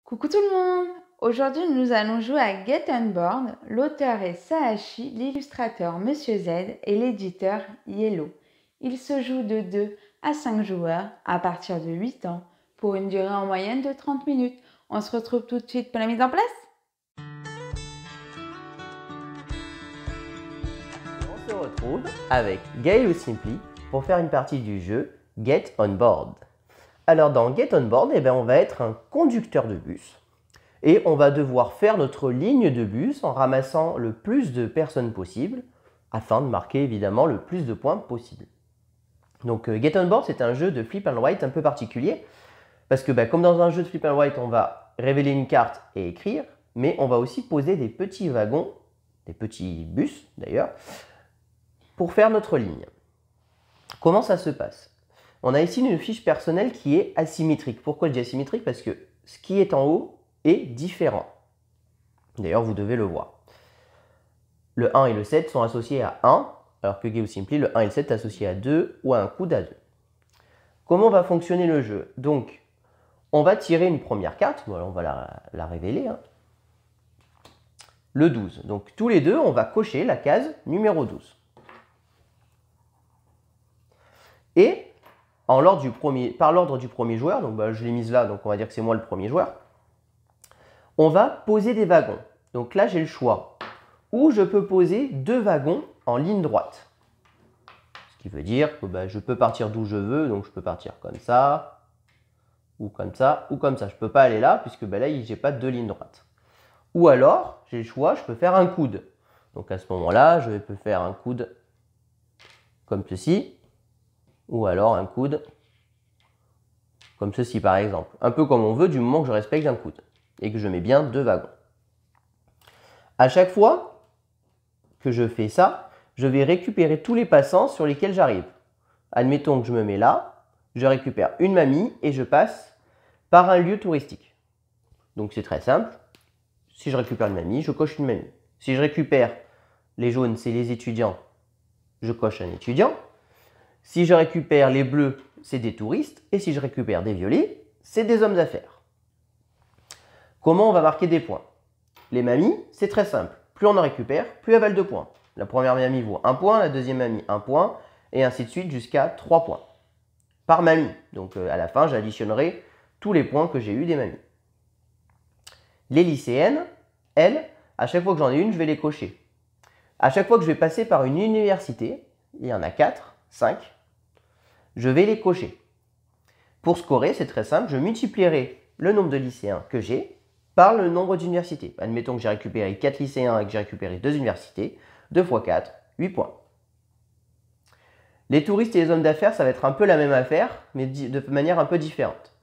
Coucou tout le monde! Aujourd'hui, nous allons jouer à Get On Board. L'auteur est Sahashi, l'illustrateur Monsieur Z et l'éditeur Yellow. Il se joue de 2 à 5 joueurs à partir de 8 ans pour une durée en moyenne de 30 minutes. On se retrouve tout de suite pour la mise en place. On se retrouve avec Gaël ou Simply pour faire une partie du jeu Get On Board. Alors dans Get On Board, on va être un conducteur de bus et on va devoir faire notre ligne de bus en ramassant le plus de personnes possible afin de marquer évidemment le plus de points possible. Donc Get On Board, c'est un jeu de flip and write un peu particulier parce que comme dans un jeu de flip and write, on va révéler une carte et écrire, mais on va aussi poser des petits wagons, des petits bus d'ailleurs, pour faire notre ligne. Comment ça se passe? On a ici une fiche personnelle qui est asymétrique. Pourquoi je dis asymétrique? Parce que ce qui est en haut est différent. D'ailleurs, vous devez le voir. Le 1 et le 7 sont associés à 1, alors que Gaël ou Simply, le 1 et le 7 sont associés à 2 ou à un coude à 2. Comment va fonctionner le jeu? Donc, on va tirer une première carte. Voilà, on va la révéler. Le 12. Donc, tous les deux, on va cocher la case numéro 12. Et par l'ordre du premier joueur, donc je l'ai mise là, donc on va dire que c'est moi le premier joueur, on va poser des wagons. Donc là, j'ai le choix. Ou je peux poser 2 wagons en ligne droite. Ce qui veut dire que je peux partir d'où je veux, donc je peux partir comme ça, ou comme ça, ou comme ça. Je ne peux pas aller là, puisque là, je n'ai pas de 2 lignes droites. Ou alors, j'ai le choix, je peux faire un coude. Donc à ce moment-là, je peux faire un coude comme ceci, ou alors un coude comme ceci par exemple. Un peu comme on veut du moment que je respecte un coude et que je mets bien 2 wagons. À chaque fois que je fais ça, je vais récupérer tous les passants sur lesquels j'arrive. Admettons que je me mets là, je récupère une mamie et je passe par un lieu touristique. Donc c'est très simple. Si je récupère une mamie, je coche une mamie. Si je récupère les jaunes, c'est les étudiants, je coche un étudiant. Si je récupère les bleus, c'est des touristes. Et si je récupère des violets, c'est des hommes d'affaires. Comment on va marquer des points? Les mamies, c'est très simple. Plus on en récupère, plus elles valent 2 points. La première mamie vaut 1 point, la deuxième mamie 1 point, et ainsi de suite jusqu'à 3 points. Par mamie. Donc à la fin, j'additionnerai tous les points que j'ai eu des mamies. Les lycéennes, elles, à chaque fois que j'en ai une, je vais les cocher. À chaque fois que je vais passer par une université, il y en a 4, 5, je vais les cocher. Pour scorer, c'est très simple, je multiplierai le nombre de lycéens que j'ai par le nombre d'universités. Admettons que j'ai récupéré 4 lycéens et que j'ai récupéré 2 universités, 2 x 4, 8 points. Les touristes et les hommes d'affaires, ça va être un peu la même affaire, mais de manière un peu différente.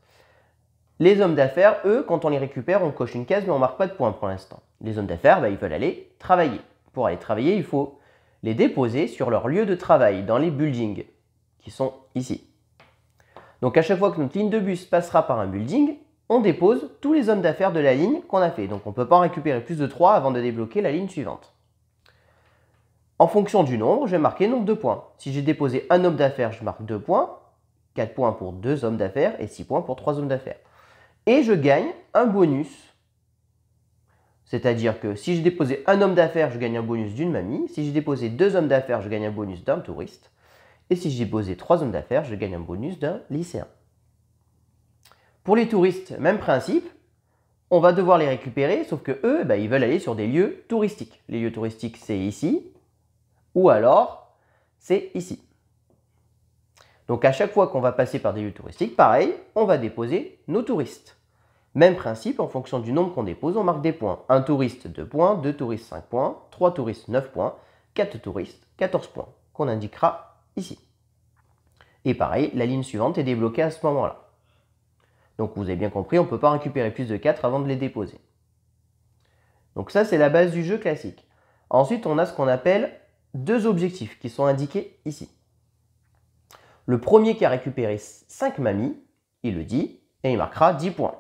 Les hommes d'affaires, eux, quand on les récupère, on coche une case, mais on ne marque pas de points pour l'instant. Les hommes d'affaires, ils veulent aller travailler. Pour aller travailler, il faut les déposer sur leur lieu de travail, dans les buildings, qui sont ici. Donc à chaque fois que notre ligne de bus passera par un building, on dépose tous les hommes d'affaires de la ligne qu'on a fait. Donc on ne peut pas en récupérer plus de 3 avant de débloquer la ligne suivante. En fonction du nombre, je vais marquer nombre de points. Si j'ai déposé un homme d'affaires, je marque 2 points, 4 points pour 2 hommes d'affaires et 6 points pour 3 hommes d'affaires. Et je gagne un bonus. C'est-à-dire que si j'ai déposé un homme d'affaires, je gagne un bonus d'une mamie. Si j'ai déposé 2 hommes d'affaires, je gagne un bonus d'un touriste. Et si j'ai déposé 3 hommes d'affaires, je gagne un bonus d'un lycéen. Pour les touristes, même principe. On va devoir les récupérer, sauf que eux, ils veulent aller sur des lieux touristiques. Les lieux touristiques, c'est ici, ou alors, c'est ici. Donc à chaque fois qu'on va passer par des lieux touristiques, pareil, on va déposer nos touristes. Même principe, en fonction du nombre qu'on dépose, on marque des points. Un touriste, 2 points, 2 touristes, 5 points, 3 touristes, 9 points, 4 touristes, 14 points, qu'on indiquera ici. Et pareil, la ligne suivante est débloquée à ce moment-là. Donc vous avez bien compris, on ne peut pas récupérer plus de 4 avant de les déposer. Donc ça, c'est la base du jeu classique. Ensuite, on a ce qu'on appelle 2 objectifs qui sont indiqués ici. Le premier qui a récupéré 5 mamies, il le dit, et il marquera 10 points.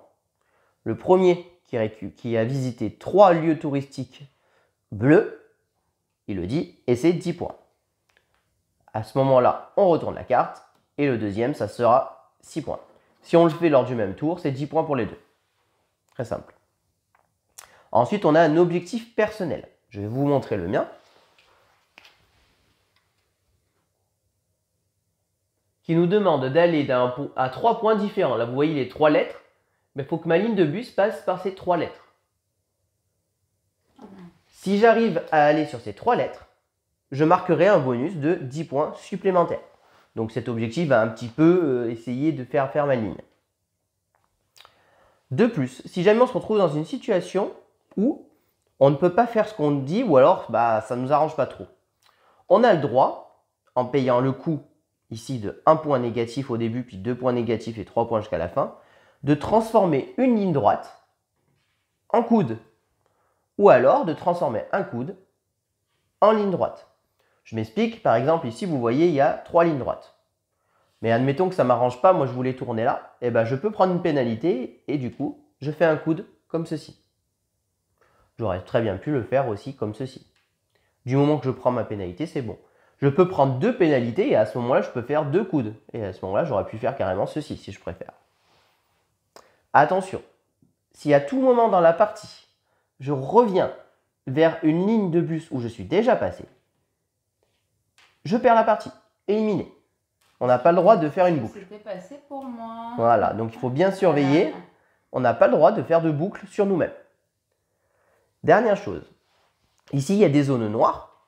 Le premier qui a visité 3 lieux touristiques bleus, il le dit, et c'est 10 points. À ce moment-là, on retourne la carte, et le deuxième, ça sera 6 points. Si on le fait lors du même tour, c'est 10 points pour les deux. Très simple. Ensuite, on a un objectif personnel. Je vais vous montrer le mien. Qui nous demande d'aller à 3 points différents. Là, vous voyez les 3 lettres. Mais il faut que ma ligne de bus passe par ces 3 lettres. Si j'arrive à aller sur ces 3 lettres, je marquerai un bonus de 10 points supplémentaires. Donc cet objectif va un petit peu essayer de faire ma ligne. De plus, si jamais on se retrouve dans une situation où on ne peut pas faire ce qu'on dit ou alors ça ne nous arrange pas trop, on a le droit, en payant le coût ici de 1 point négatif au début, puis 2 points négatifs et 3 points jusqu'à la fin, de transformer une ligne droite en coude. Ou alors de transformer un coude en ligne droite. Je m'explique, par exemple, ici, vous voyez, il y a 3 lignes droites. Mais admettons que ça ne m'arrange pas, moi je voulais tourner là, et je peux prendre une pénalité et du coup, je fais un coude comme ceci. J'aurais très bien pu le faire aussi comme ceci. Du moment que je prends ma pénalité, c'est bon. Je peux prendre 2 pénalités et à ce moment-là, je peux faire 2 coudes. Et à ce moment-là, j'aurais pu faire carrément ceci, si je préfère. Attention, si à tout moment dans la partie, je reviens vers une ligne de bus où je suis déjà passé, je perds la partie. Éliminé. On n'a pas le droit de faire une boucle. C'était passé pour moi. Voilà, donc il faut bien surveiller. On n'a pas le droit de faire de boucle sur nous-mêmes. Dernière chose. Ici, il y a des zones noires.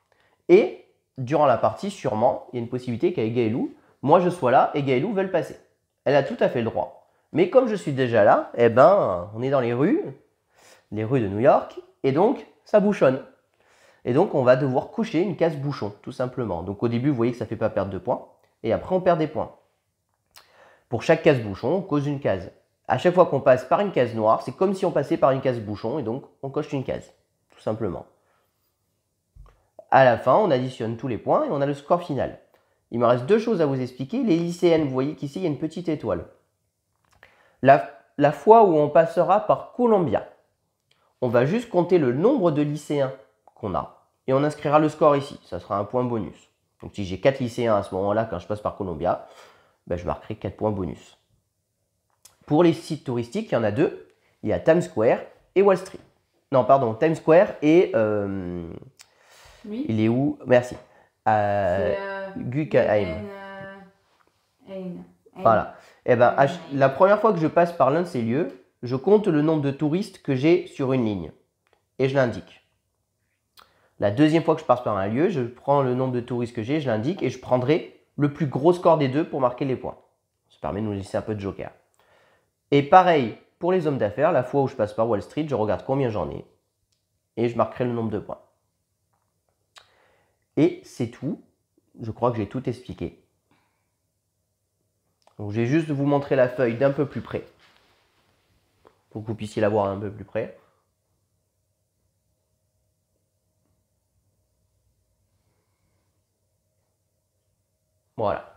Et durant la partie, sûrement, il y a une possibilité qu'avec Gaëlou, moi je sois là et Gaëlou veuille passer. Elle a tout à fait le droit. Mais comme je suis déjà là, on est dans les rues de New York, et donc ça bouchonne. Et donc on va devoir cocher une case bouchon, tout simplement. Donc au début, vous voyez que ça ne fait pas perdre de points, et après on perd des points. Pour chaque case bouchon, on coche une case. À chaque fois qu'on passe par une case noire, c'est comme si on passait par une case bouchon, et donc on coche une case, tout simplement. À la fin, on additionne tous les points et on a le score final. Il me reste 2 choses à vous expliquer. Les lycéennes, vous voyez qu'ici, il y a une petite étoile. La fois où on passera par Columbia, on va juste compter le nombre de lycéens qu'on a et on inscrira le score ici. Ça sera un point bonus. Donc si j'ai 4 lycéens à ce moment-là, quand je passe par Columbia, je marquerai 4 points bonus. Pour les sites touristiques, il y en a 2. Il y a Times Square et Wall Street. Non, pardon, Times Square et... Oui. Il est où? Merci. Guggenheim. Voilà. La première fois que je passe par l'un de ces lieux, je compte le nombre de touristes que j'ai sur une ligne et je l'indique. La deuxième fois que je passe par un lieu, je prends le nombre de touristes que j'ai, je l'indique et je prendrai le plus gros score des deux pour marquer les points. Ça permet de nous laisser un peu de joker. Et pareil, pour les hommes d'affaires, la fois où je passe par Wall Street, je regarde combien j'en ai et je marquerai le nombre de points. Et c'est tout. Je crois que j'ai tout expliqué. Donc, je vais juste vous montrer la feuille d'un peu plus près. Pour que vous puissiez la voir un peu plus près. Voilà.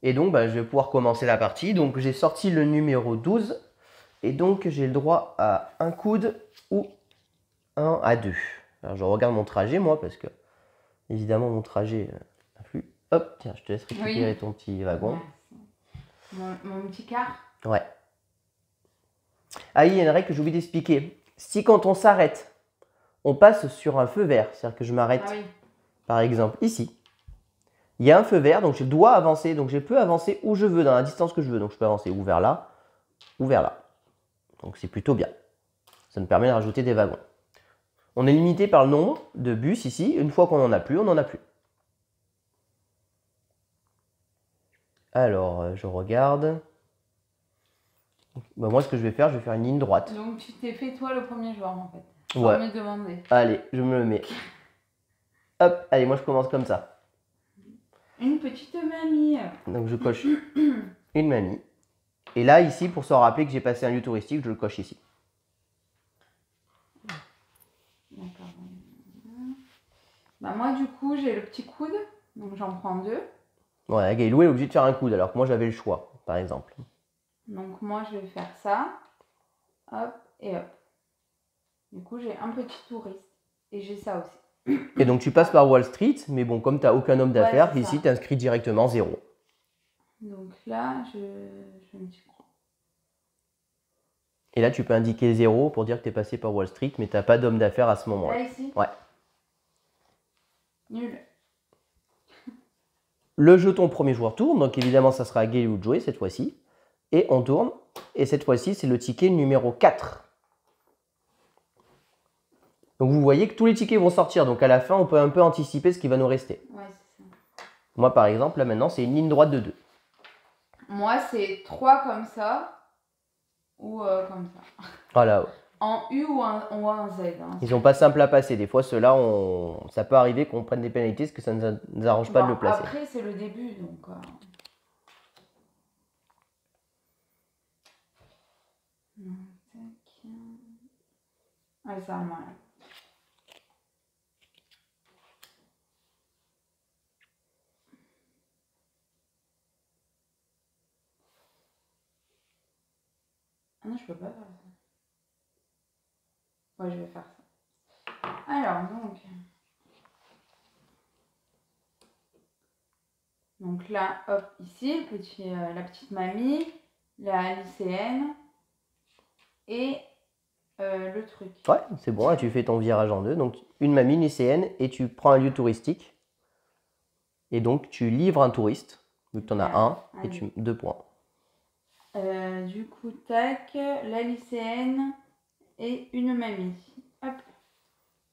Et donc, je vais pouvoir commencer la partie. Donc, j'ai sorti le numéro 12. Et donc, j'ai le droit à un coude ou un à 2. Alors, je regarde mon trajet, moi, parce que, évidemment, mon trajet influe. Hop, tiens, je te laisse récupérer ton petit wagon. Mon petit car. Ouais. Ah, il y a une règle que j'ai oublié d'expliquer. Si quand on s'arrête, on passe sur un feu vert, c'est-à-dire que je m'arrête, par exemple, ici. Il y a un feu vert, donc je dois avancer, donc je peux avancer où je veux, dans la distance que je veux. Donc je peux avancer ou vers là, ou vers là. Donc c'est plutôt bien. Ça me permet de rajouter des wagons. On est limité par le nombre de bus ici. Une fois qu'on n'en a plus, on n'en a plus. Alors, je regarde. Moi, ce que je vais faire une ligne droite. Donc, tu t'es fait toi le premier joueur, en fait. Ouais. Sans me demander. Allez, je me le mets. Hop, allez, moi, je commence comme ça. Une petite mamie. Donc, je coche une mamie. Et là, ici, pour se rappeler que j'ai passé un lieu touristique, je le coche ici. D'accord. Moi, du coup, j'ai le petit coude. Donc, j'en prends 2. Ouais, Gaëlou est obligé de faire un coude, alors que moi, j'avais le choix, par exemple. Donc, moi, je vais faire ça. Hop et hop. Du coup, j'ai un petit touriste. Et j'ai ça aussi. Et donc, tu passes par Wall Street, mais bon, comme tu n'as aucun homme d'affaires, ici, tu inscris directement 0. Donc là, je me suis... Et là, tu peux indiquer 0 pour dire que tu es passé par Wall Street, mais tu n'as pas d'homme d'affaires à ce moment-là. Là, ici? Ouais. Nul. Le jeton premier joueur tourne, donc évidemment, ça sera à Gaël de jouer cette fois-ci. Et on tourne, et cette fois-ci, c'est le ticket numéro 4. Donc vous voyez que tous les tickets vont sortir, donc à la fin, on peut un peu anticiper ce qui va nous rester. Ouais, c'est ça. Moi, par exemple, là maintenant, c'est une ligne droite de 2. Moi, c'est 3 comme ça, ou comme ça. Voilà. En U ou en Z. Hein. Ils sont pas simples à passer. Des fois, ceux-là, ça peut arriver qu'on prenne des pénalités parce que ça ne nous arrange pas de le placer. Après, c'est le début, donc... Allez, ça va mal. Ah non, je peux pas faire ça. Ouais, je vais faire ça. Alors, donc là, hop, ici, la petite mamie, la lycéenne et le truc. Ouais, c'est bon, là, tu fais ton virage en 2. Donc, une mamie lycéenne et tu prends un lieu touristique. Et donc, tu livres un touriste, vu que tu en as un, et tu 2 points. Du coup, tac, la lycéenne et une mamie. Hop.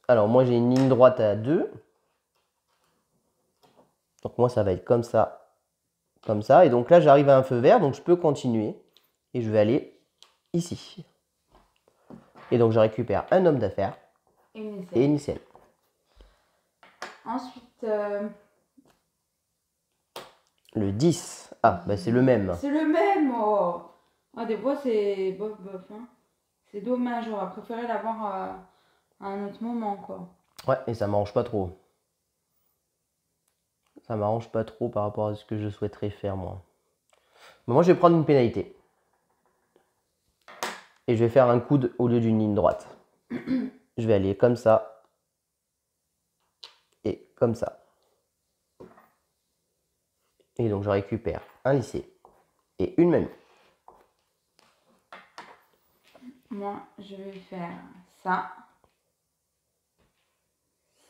Alors, moi, j'ai une ligne droite à 2. Donc, moi, ça va être comme ça, comme ça. Et donc là, j'arrive à un feu vert, donc je peux continuer. Et je vais aller ici. Et donc, je récupère un homme d'affaires et une lycéenne. Ensuite, le 10. Ah, bah c'est le même. C'est le même, oh. Ah, des fois, c'est bof, bof. Hein. C'est dommage, j'aurais préféré l'avoir à un autre moment, quoi. Ouais, et ça m'arrange pas trop. Ça m'arrange pas trop par rapport à ce que je souhaiterais faire, moi. Mais moi, je vais prendre une pénalité. Et je vais faire un coude au lieu d'une ligne droite. Je vais aller comme ça. Et comme ça. Et donc, je récupère un lycée et une mamie. Moi, je vais faire ça,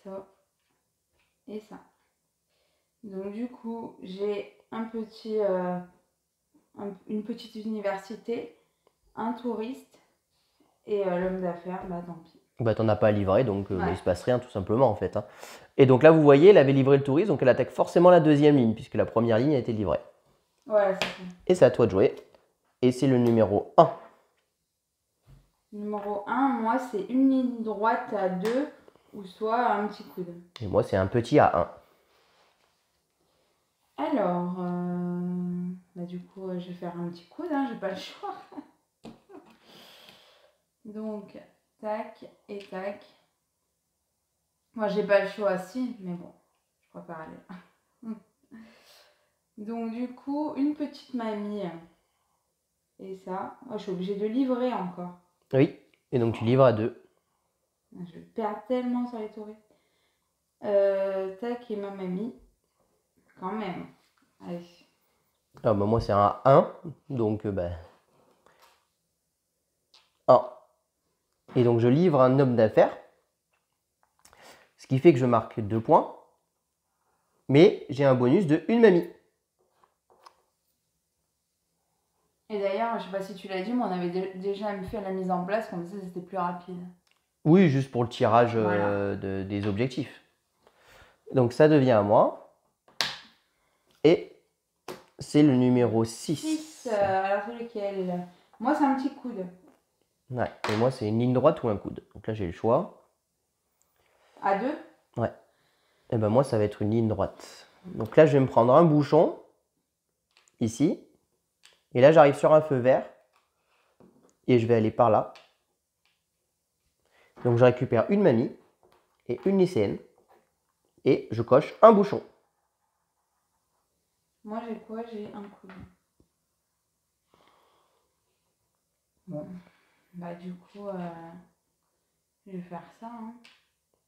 ça et ça. Donc, du coup, j'ai une petite université, un touriste et l'homme d'affaires, bah tant pis. Bah, t'en as pas à livrer, donc il se passe rien tout simplement en fait. Hein. Et donc là, vous voyez, elle avait livré le touriste, donc elle attaque forcément la deuxième ligne, puisque la première ligne a été livrée. Voilà, c'est ça. Et c'est à toi de jouer. Et c'est le numéro 1. Numéro 1, moi, c'est une ligne droite à 2 ou soit un petit coude. Et moi, c'est un petit à 1. Alors, bah, du coup, je vais faire un petit coude, hein, j'ai pas le choix. Donc, tac et tac. Moi, j'ai pas le choix, si, mais bon, je préfère aller. Donc, du coup, une petite mamie. Et ça, oh, je suis obligée de livrer encore. Oui, et donc tu livres à 2. Je perds tellement sur les touristes. Tac, et ma mamie. Quand même. Allez. Ah, bah, moi, c'est un 1, donc 1. Et donc, je livre un homme d'affaires, ce qui fait que je marque 2 points, mais j'ai un bonus de une mamie. Et d'ailleurs, je sais pas si tu l'as dit, mais on avait déjà fait la mise en place, comme ça c'était plus rapide. Oui, juste pour le tirage Voilà. des objectifs. Donc ça devient à moi. Et c'est le numéro 6. 6, alors c'est lequel? Moi c'est un petit coude. Ouais, et moi c'est une ligne droite ou un coude. Donc là j'ai le choix. À 2? Ouais. Et ben moi ça va être une ligne droite. Donc là je vais me prendre un bouchon. Ici. Et là, j'arrive sur un feu vert et je vais aller par là. Donc, je récupère une mamie et une lycéenne et je coche un bouchon. Moi, j'ai quoi? J'ai un coude. Bon, bah du coup, je vais faire ça. Hein.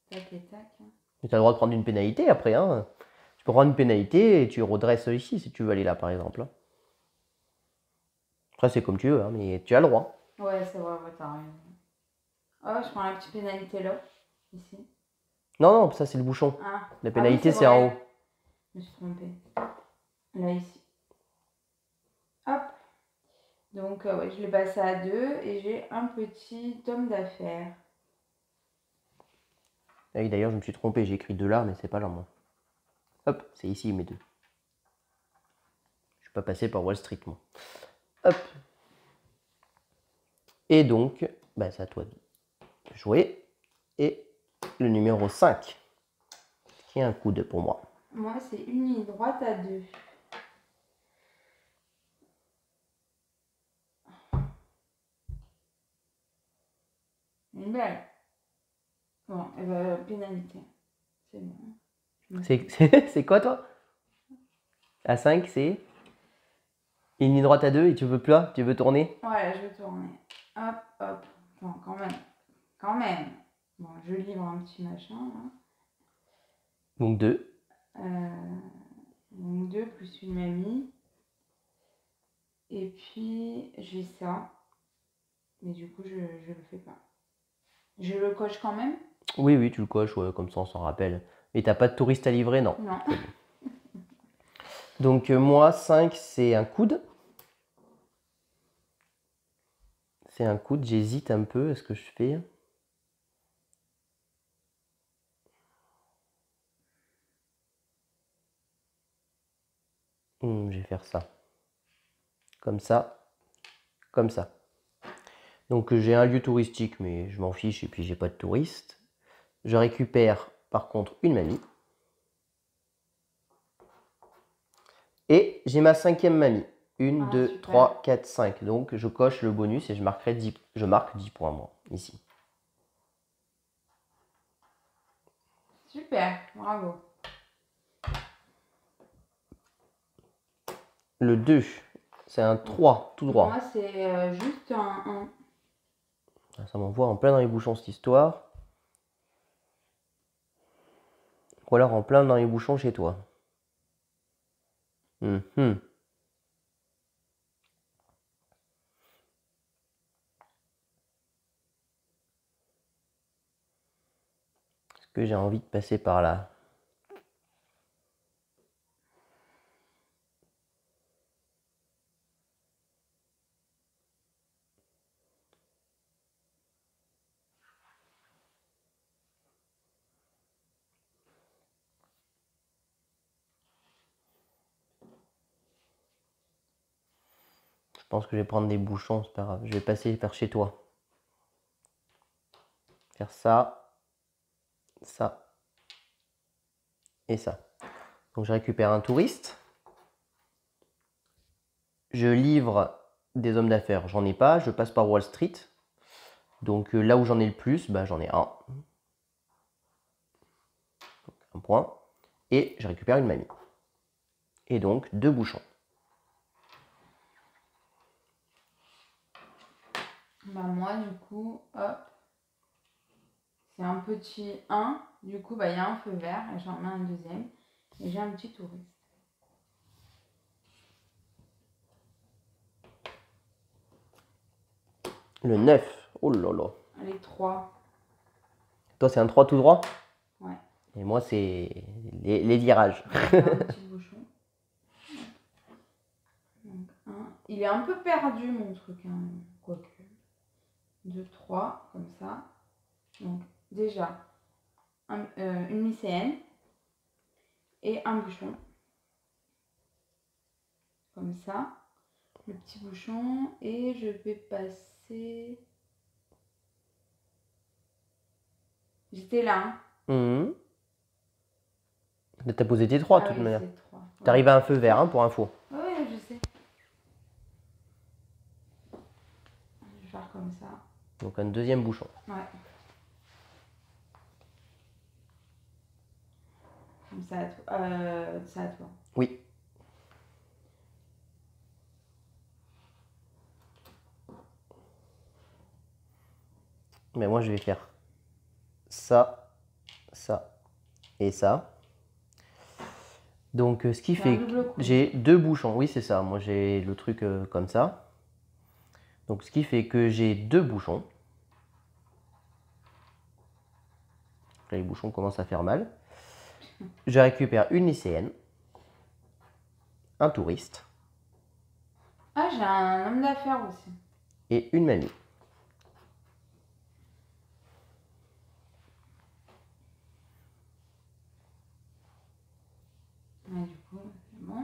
Tac et tac. Et tu as le droit de prendre une pénalité après. Hein. Tu peux prendre une pénalité et tu redresses ici si tu veux aller là, par exemple. Après, c'est comme tu veux, hein, mais tu as le droit. Ouais, c'est vrai, ouais, t'as raison. Oh, je prends la petite pénalité là, ici. Non, non, ça c'est le bouchon. Ah. La Ah pénalité oui, c'est en vrai. haut. Je me suis trompée. Là, ici. Hop. Donc, ouais, je l'ai passé à 2 et j'ai un petit homme d'affaires. Ah oui, d'ailleurs, je me suis trompé, j'ai écrit 2 là, mais c'est pas là, moi. Hop, c'est ici mes 2. Je suis pas passé par Wall Street, moi. Hop. Et donc, bah, c'est à toi de jouer. Et le numéro 5, qui est un coude pour moi. Moi, c'est une ligne droite à 2. Une belle. Bon, et ben, pénalité. C'est bon. C'est quoi, toi? À 5, c'est une ligne droite à 2 et tu veux plus là? Tu veux tourner? Ouais, je vais tourner. Hop, hop. Bon, quand même. Quand même. Bon, je livre un petit machin, là. Donc 2. Donc 2 plus une mamie. Et puis, j'ai ça. Mais du coup, je le fais pas. Je le coche quand même? Oui, oui, tu le coches, ouais, comme ça on s'en rappelle. Et t'as pas de touriste à livrer? Non. Non. Donc moi, 5, c'est un coude. C'est un coude, j'hésite un peu à ce que je fais. Je vais faire ça. Comme ça. Comme ça. Donc j'ai un lieu touristique, mais je m'en fiche et puis j'ai pas de touristes. Je récupère par contre une mamie. Et j'ai ma 5e mamie. 1, 2, super. 3, 4, 5. Donc je coche le bonus et je marque 10 points moi, ici. Super, bravo. Le 2, c'est un 3, tout droit. Moi, c'est juste un 1. Ça m'envoie en plein dans les bouchons cette histoire. Ou alors en plein dans les bouchons chez toi. Est-ce que j'ai envie de passer par là? Je pense que je vais prendre des bouchons, c'est pas grave. Je vais passer par chez toi. Faire ça, ça et ça. Donc je récupère un touriste. Je livre des hommes d'affaires, j'en ai pas. Je passe par Wall Street. Donc là où j'en ai le plus, bah, j'en ai un. Donc, un point. Et je récupère une mamie. Et donc 2 bouchons. Bah moi, du coup, hop. C'est un petit 1. Du coup, bah, il y a un feu vert et j'en mets un deuxième. Et j'ai un petit touriste. Le 9. Oh là là. Allez, 3. Toi, c'est un 3 tout droit? Ouais. Et moi, c'est les virages. Un petit bouchon. Donc, 1. Il est un peu perdu, mon truc, hein. Quoique. 2, 3, comme ça. Donc, déjà, une mycéenne et un bouchon. Comme ça. Le petit bouchon. Et je vais passer... J'étais là, hein. T'as posé tes 3 de Ah toute oui, manière. c'est 3. Ouais. T'arrives à un feu vert, hein, pour info. Oui, je sais. Je vais faire comme ça. Donc un deuxième bouchon. Ouais. Comme ça, c'est à toi. Oui. Mais moi, je vais faire ça, ça et ça. Donc, ce qui fait que j'ai 2 bouchons. Oui, c'est ça. Moi, j'ai le truc comme ça. Donc ce qui fait que j'ai 2 bouchons. Là, les bouchons commencent à faire mal. Je récupère une lycéenne, un touriste Ah, j'ai un homme d'affaires aussi. et une mamie. Ouais, du coup, c'est bon.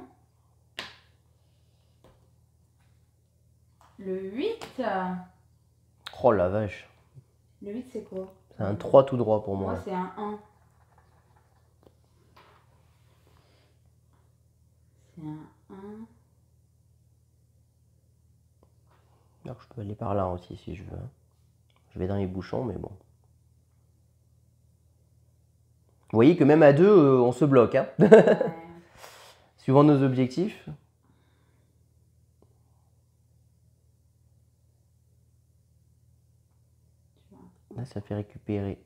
Le 8. Oh la vache. Le 8, c'est quoi? C'est un 3 tout droit pour moi. Moi, c'est un 1. C'est un 1. Alors, je peux aller par là aussi si je veux. Je vais dans les bouchons, mais bon. Vous voyez que même à 2, on se bloque. Hein. Ouais. Suivant nos objectifs. Là, ça fait récupérer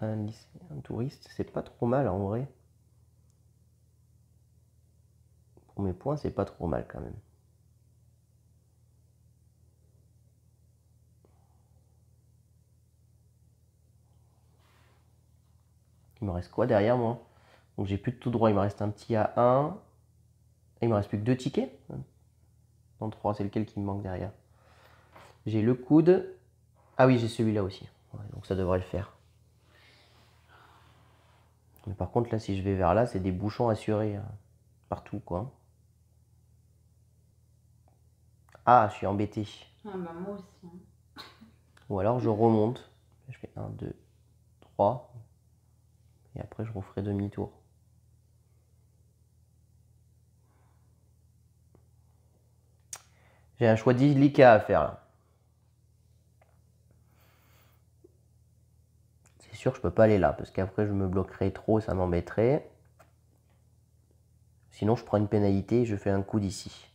un touriste. C'est pas trop mal en vrai. Pour mes points, c'est pas trop mal quand même. Il me reste quoi derrière moi? Donc j'ai plus de tout droit, il me reste un petit A1. Et il me reste plus que 2 tickets. Non, 3, c'est lequel qui me manque derrière? J'ai le coude. Ah oui, j'ai celui-là aussi. Ouais, donc ça devrait le faire. Mais par contre, là, si je vais vers là, c'est des bouchons assurés partout, quoi. Ah, je suis embêté. Ah bah moi aussi. Hein. Ou alors je remonte. Je fais 1, 2, 3. Et après, je referai demi-tour. J'ai un choix délicat à faire là. C'est sûr que je peux pas aller là, parce qu'après je me bloquerai trop, ça m'embêterait. Sinon, je prends une pénalité et je fais un coup d'ici.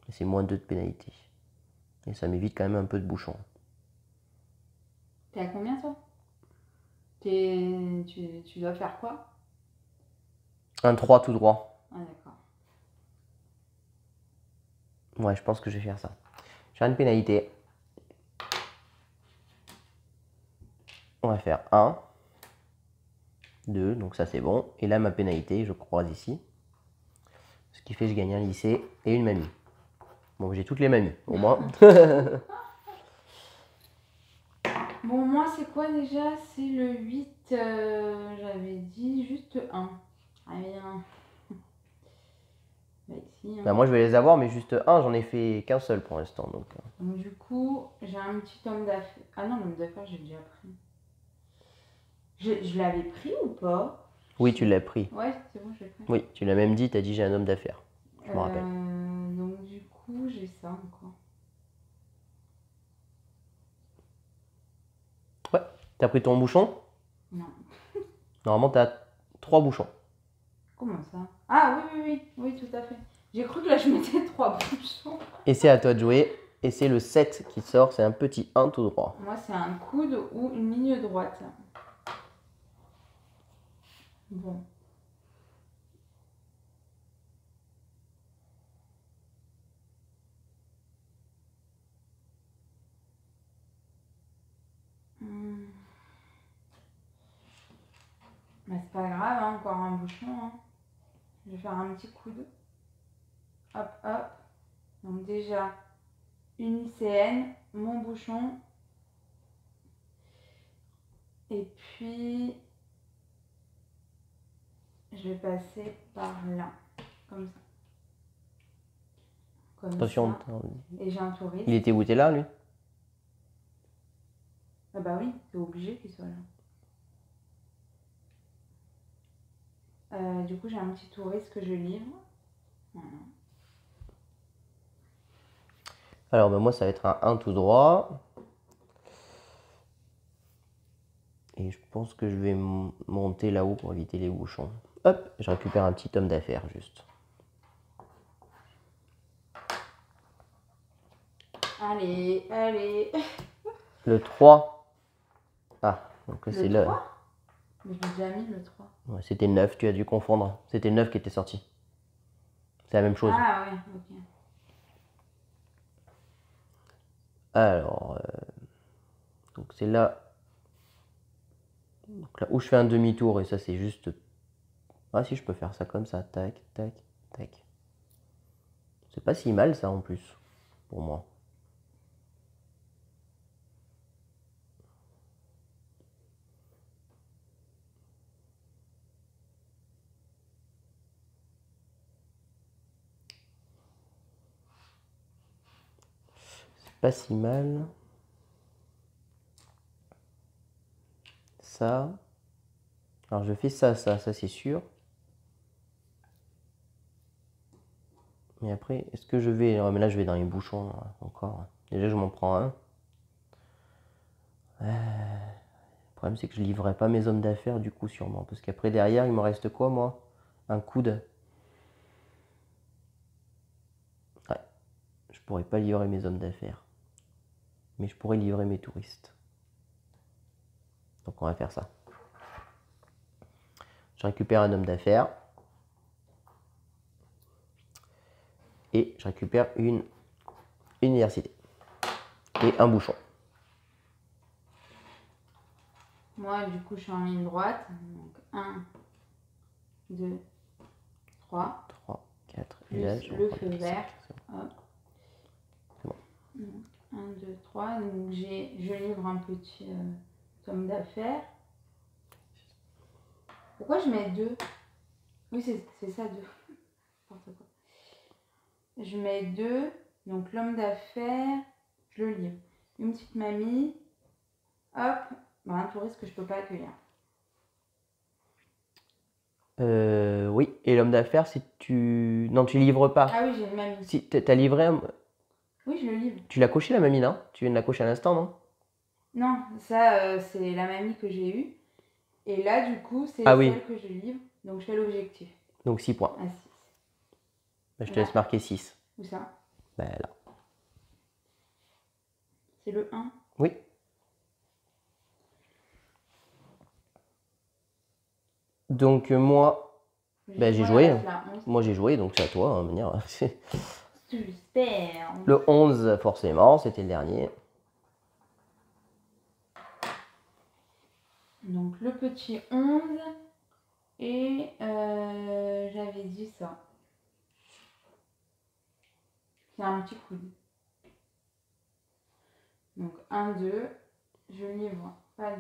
Et c'est moins 2 de pénalité. Et ça m'évite quand même un peu de bouchon. T'es à combien toi? Tu dois faire quoi? Un 3 tout droit. Ah d'accord. Ouais, je pense que je vais faire ça. J'ai une pénalité. On va faire 1, 2, donc ça c'est bon. Et là, ma pénalité, je croise ici. Ce qui fait que je gagne un lycée et une mamie. Bon, j'ai toutes les mamies, au moins. Bon, moi, c'est quoi déjà? C'est le 8. J'avais dit juste 1. Ah bien. Bah, ici, hein. Bah, moi, je vais les avoir, mais juste 1, j'en ai fait qu'un seul pour l'instant. Donc, du coup, j'ai un petit homme d'affaires. Ah non, l'homme d'affaires, j'ai déjà pris. Je l'avais pris ou pas? Oui, tu l'as pris. Ouais, c'est bon, je l'ai pris. Oui, tu l'as même dit, tu as dit j'ai un homme d'affaires. Je me rappelle. Donc, du coup, j'ai ça encore. Ouais, t'as pris ton bouchon? Non. Normalement, t'as 3 bouchons. Comment ça? Ah oui, tout à fait. J'ai cru que là, je mettais 3 bouchons. Et c'est à toi de jouer. Et c'est le 7 qui sort, c'est un petit 1 tout droit. Moi, c'est un coude ou une ligne droite. Bon. Bah, c'est pas grave, hein, encore un bouchon. Hein. Je vais faire un petit coude. Hop, hop. Donc déjà, une lycéenne, mon bouchon. Et puis, je vais passer par là. Comme ça. Comme Attention. ça. Et j'ai un touriste. Il était où? T'es là, lui? Ah bah oui, c'est obligé qu'il soit là. Du coup, j'ai un petit touriste que je livre. Voilà. Alors, bah, moi, ça va être un 1 tout droit. Et je pense que je vais monter là-haut pour éviter les bouchons. Hop, je récupère un petit homme d'affaires, juste. Allez, allez. Le 3. Ah, donc c'est Le le... 3 Mais je l'ai déjà mis le 3. Ouais, c'était le 9, tu as dû confondre. C'était le 9 qui était sorti. C'est la même chose. Ah ouais, ok. Alors, donc c'est là, donc là où je fais un demi-tour et ça c'est juste... Ah si, je peux faire ça comme ça, tac, tac, tac. C'est pas si mal ça en plus, pour moi. C'est pas si mal. Ça. Alors je fais ça c'est sûr. Mais après, est-ce que je vais... Oh, mais là je vais dans les bouchons, là, encore. Déjà je m'en prends un. Le problème c'est que je livrerai pas mes hommes d'affaires du coup sûrement. Parce qu'après derrière, il me reste quoi moi? Un coude. Ouais. Je pourrais pas livrer mes hommes d'affaires. Mais je pourrais livrer mes touristes. Donc on va faire ça. Je récupère un homme d'affaires. Et je récupère une université. Et un bouchon. Moi, du coup, je suis en ligne droite. Donc 1, 2, 3. 3, 4. Plus Et là, le feu vert. Hop. C'est bon. Donc, 1, 2, 3. Donc je livre un petit homme d'affaires. Pourquoi je mets 2? Oui, c'est ça, 2. N'importe quoi. Je mets 2. Donc l'homme d'affaires, je le livre. Une petite mamie. Hop. Bon, un touriste que je peux pas accueillir. Oui, et l'homme d'affaires, si tu... Non, tu livres pas. Ah oui, j'ai une mamie. Si, t'as livré un... Oui, je le livre. Tu l'as coché la mamie, non? Tu viens de la cocher à l'instant, non? Non, ça, c'est la mamie que j'ai eue. Et là, du coup, c'est oui. celle que je livre. Donc, je fais l'objectif. Donc 6 points. À 6. Bah, je te laisse marquer 6. Où ça? Bah là. C'est le 1. Oui. Donc moi, bah, j'ai joué. Moi j'ai joué, donc c'est à toi, hein, manière. Super. Le 11, forcément, c'était le dernier. Donc le petit 11. Et j'avais dit ça. C'est un petit coude. Donc 1, 2. Je livre pas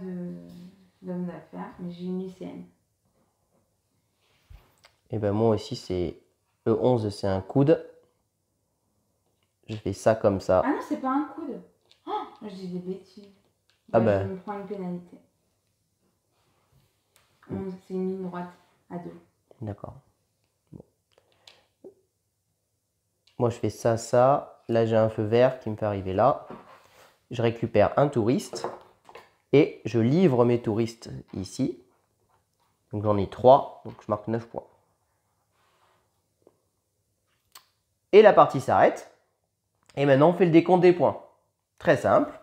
d'homme d'affaires, mais j'ai une lycéenne. Et ben moi aussi, c'est... Le 11, c'est un coude. Je fais ça comme ça. Ah non, c'est pas un coude. Oh, je dis des bêtises. Ah bah. Je me prends une pénalité. 11, c'est une ligne droite à 2. D'accord. Bon. Moi, je fais ça, ça. Là, j'ai un feu vert qui me fait arriver là. Je récupère un touriste. Et je livre mes touristes ici. Donc j'en ai 3. Donc je marque 9 points. Et la partie s'arrête. Et maintenant, on fait le décompte des points. Très simple.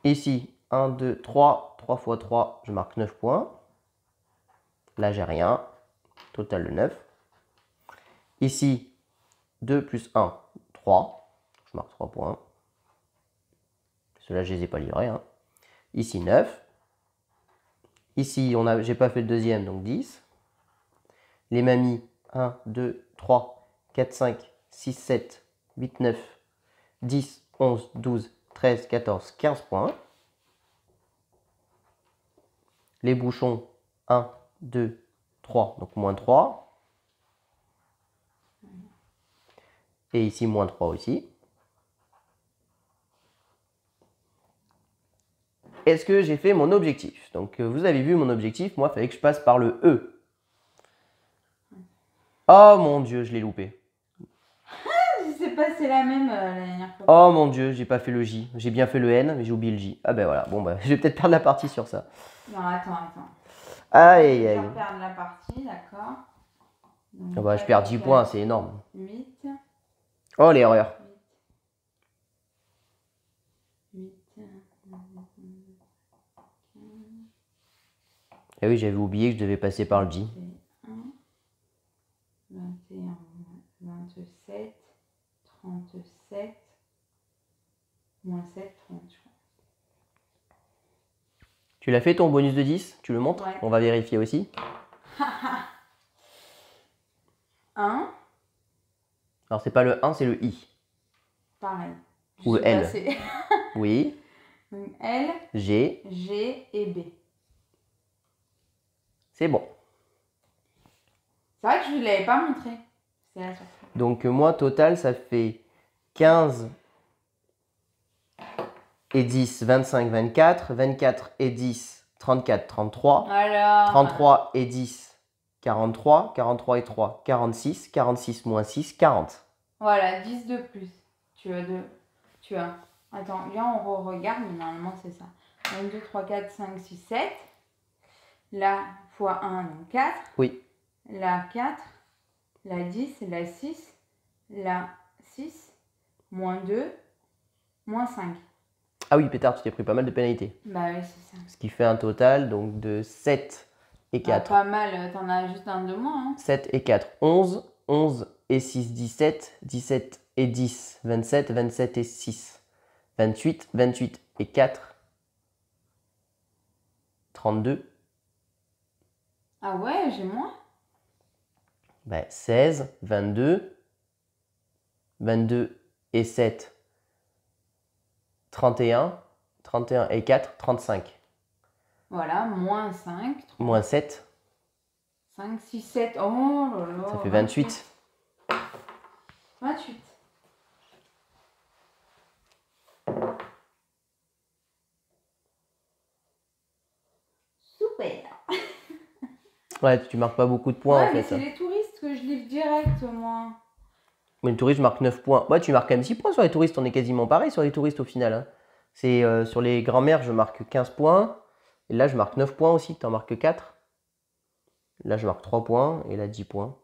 Ici, 1, 2, 3. 3 fois 3, je marque 9 points. Là, j'ai rien. Total de 9. Ici, 2 plus 1, 3. Je marque 3 points. Ceux-là, je ne les ai pas livrés. Hein. Ici, 9. Ici, j'ai pas fait le deuxième, donc 10. Les mamies, 1, 2, 3, 4, 5, 6, 7, 8, 9, 10, 11, 12, 13, 14, 15 points. Les bouchons, 1, 2, 3, donc moins 3. Et ici, moins 3 aussi. Est-ce que j'ai fait mon objectif? Donc, vous avez vu mon objectif. Moi, il fallait que je passe par le E. Oh mon Dieu, je l'ai loupé. C'est passé la même la dernière fois. Oh mon Dieu, j'ai pas fait le J. J'ai bien fait le N, mais j'ai oublié le J. Ah ben voilà, bon bah, je vais peut-être perdre la partie sur ça. Non, attends. Aïe, aïe. Je vais perdre la partie, d'accord. Ah bah, je perds 10 points, c'est énorme. 8. Oh l'erreur. 8. Ah oui, j'avais oublié que je devais passer par le J. 21, 27, 37, Moins 7, 30, je crois. Tu l'as fait ton bonus de 10? Tu le montres? Ouais. On va vérifier aussi. 1. Alors, c'est pas le 1, c'est le I. Pareil. Ou le L. Passée. Oui. Donc L, G. G et B. C'est bon. C'est vrai que je ne l'avais pas montré. C'est la surprise. Donc, moi, total, ça fait 15 et 10, 25, 24. 24 et 10, 34, 33. Alors. 33 et 10, 43. 43 et 3, 46. 46 moins 6, 40. Voilà, 10 de plus. Tu as 2. Tu as. Attends, viens, on regarde, mais normalement c'est ça. 1, 2, 3, 4, 5, 6, 7. Là, fois 1, donc 4. Oui. Là, 4. Là, 10. Là, 6. Là, 6. Moins 2. Moins 5. Ah oui, pétard, tu t'es pris pas mal de pénalités. Bah oui, c'est ça. Ce qui fait un total donc de 7 et 4. Pas mal, t'en as juste un de moins. Hein. 7 et 4, 11. 11 et 6, 17. 17 et 10, 27. 27 et 6, 28. 28 et 4, 32. Ah ouais, j'ai moins. Ben, 16, 22. 22 et 7, 31. 31 et 4, 35. Voilà, moins 5. 30, Moins 7, 5, 6, 7. Oh là là. ça fait 28. 28. Super. Ouais, tu marques pas beaucoup de points Ouais, en mais fait. c'est les touristes que je livre direct, moi. Mais le touriste, je marque 9 points. Ouais, tu marques quand même 6 points sur les touristes. On est quasiment pareil sur les touristes au final. Hein. C'est sur les grands-mères, je marque 15 points. Et là, je marque 9 points aussi. Tu en marques 4. Là, je marque 3 points. Et là, 10 points.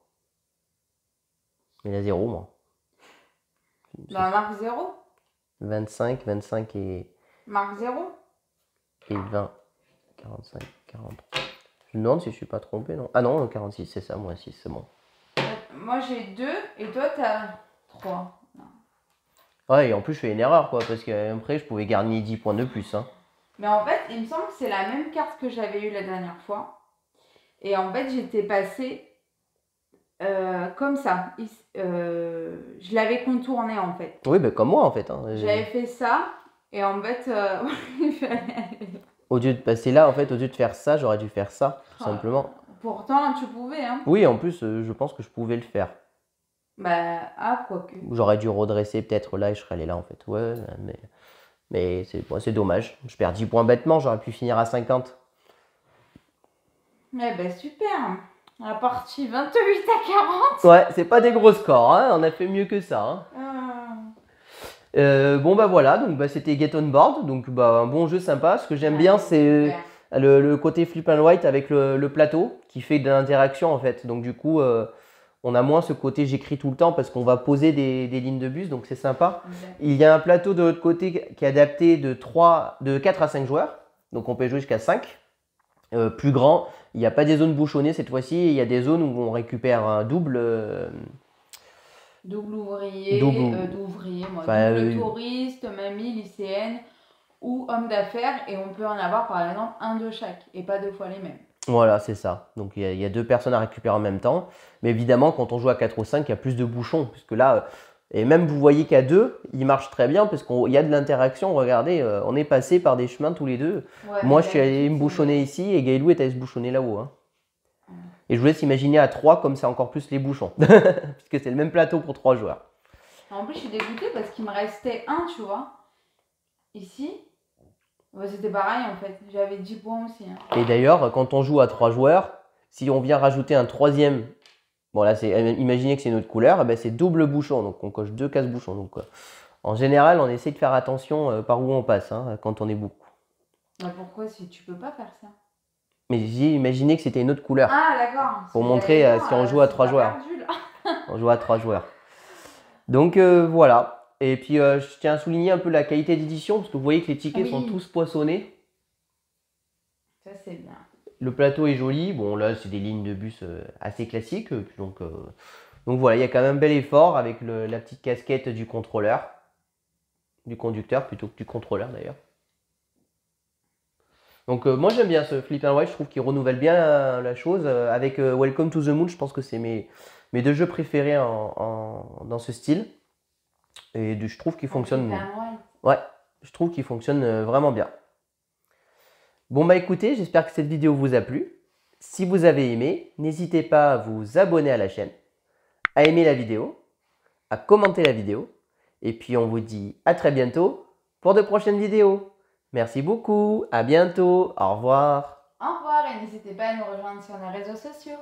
Et là, 0, moi. Bah, marque 0. 25, 25 Marque 0. et 20. 45, 40. Je me demande si je suis pas trompé, non? Ah non, 46, c'est ça, moins 6, c'est bon. Moi, j'ai 2 et toi, t'as 3. Non. Ouais, et en plus, je fais une erreur, quoi, parce qu'après, je pouvais gagner 10 points de plus. Hein. Mais en fait, il me semble que c'est la même carte que j'avais eue la dernière fois. Et en fait, j'étais passée comme ça. Je l'avais contourné, en fait. Oui, ben comme moi, en fait. Hein. J'avais fait ça. Et en fait, il fallait aller. Au lieu de passer là, en fait, au lieu de faire ça, j'aurais dû faire ça, tout simplement. Pourtant, tu pouvais, hein. Oui, en plus, je pense que je pouvais le faire. Bah, ah, quoique. J'aurais dû redresser peut-être là et je serais allé là, en fait. Ouais, mais c'est dommage. Je perds 10 points bêtement, j'aurais pu finir à 50. Eh ben, super. La partie 28 à 40. Ouais, c'est pas des gros scores, hein. On a fait mieux que ça. Hein. Bon bah voilà, donc bah, c'était Get On Board, donc bah, un bon jeu sympa. Ce que j'aime bien, c'est le côté flip and white avec le plateau qui fait de l'interaction en fait. Donc du coup, on a moins ce côté j'écris tout le temps parce qu'on va poser des lignes de bus, donc c'est sympa. Il y a un plateau de l'autre côté qui est adapté de 4 à 5 joueurs, donc on peut jouer jusqu'à 5. Plus grand, il n'y a pas des zones bouchonnées cette fois-ci, il y a des zones où on récupère un double. Double ouvrier, d'ouvrier, moi. Enfin, double touriste, mamie, lycéenne ou homme d'affaires. Et on peut en avoir par exemple un de chaque et pas 2 fois les mêmes. Voilà, c'est ça. Donc il y a 2 personnes à récupérer en même temps. Mais évidemment, quand on joue à 4 ou 5, il y a plus de bouchons. Puisque là, et même vous voyez qu'à 2, il marche très bien parce qu'il y a de l'interaction. Regardez, on est passé par des chemins tous les deux. Ouais, moi, je suis allé me bouchonner ici et Gaëlou est allé se bouchonner là-haut. Hein. Et je vous laisse imaginer à 3 comme c'est encore plus les bouchons. Puisque c'est le même plateau pour 3 joueurs. En plus, je suis dégoûtée parce qu'il me restait un, tu vois. Ici, ouais, c'était pareil en fait. J'avais 10 points aussi. Hein. Et d'ailleurs, quand on joue à 3 joueurs, si on vient rajouter un troisième, bon là, imaginez que c'est une autre couleur, ben c'est double bouchon. Donc on coche 2 cases bouchons. Donc en général, on essaie de faire attention par où on passe hein, quand on est beaucoup. Mais pourquoi si tu peux pas faire ça? Mais j'ai imaginé que c'était une autre couleur. Ah d'accord. Pour montrer si on joue à 3 joueurs. Perdu, là. On joue à 3 joueurs. Donc voilà. Et puis je tiens à souligner un peu la qualité d'édition parce que vous voyez que les tickets sont tous poinçonnés. Ça c'est bien. Le plateau est joli. Bon là c'est des lignes de bus assez classiques. Donc voilà, il y a quand même un bel effort avec la petite casquette du contrôleur. du conducteur plutôt que du contrôleur d'ailleurs. Donc moi j'aime bien ce Flip and Ride, je trouve qu'il renouvelle bien la chose. Avec Welcome to the Moon, je pense que c'est mes deux jeux préférés dans ce style. Et je trouve qu'il fonctionne. Ouais, je trouve qu'il fonctionne vraiment bien. Bon bah écoutez, j'espère que cette vidéo vous a plu. Si vous avez aimé, n'hésitez pas à vous abonner à la chaîne, à aimer la vidéo, à commenter la vidéo. Et puis on vous dit à très bientôt pour de prochaines vidéos. Merci beaucoup, à bientôt, au revoir. Au revoir et n'hésitez pas à nous rejoindre sur nos réseaux sociaux.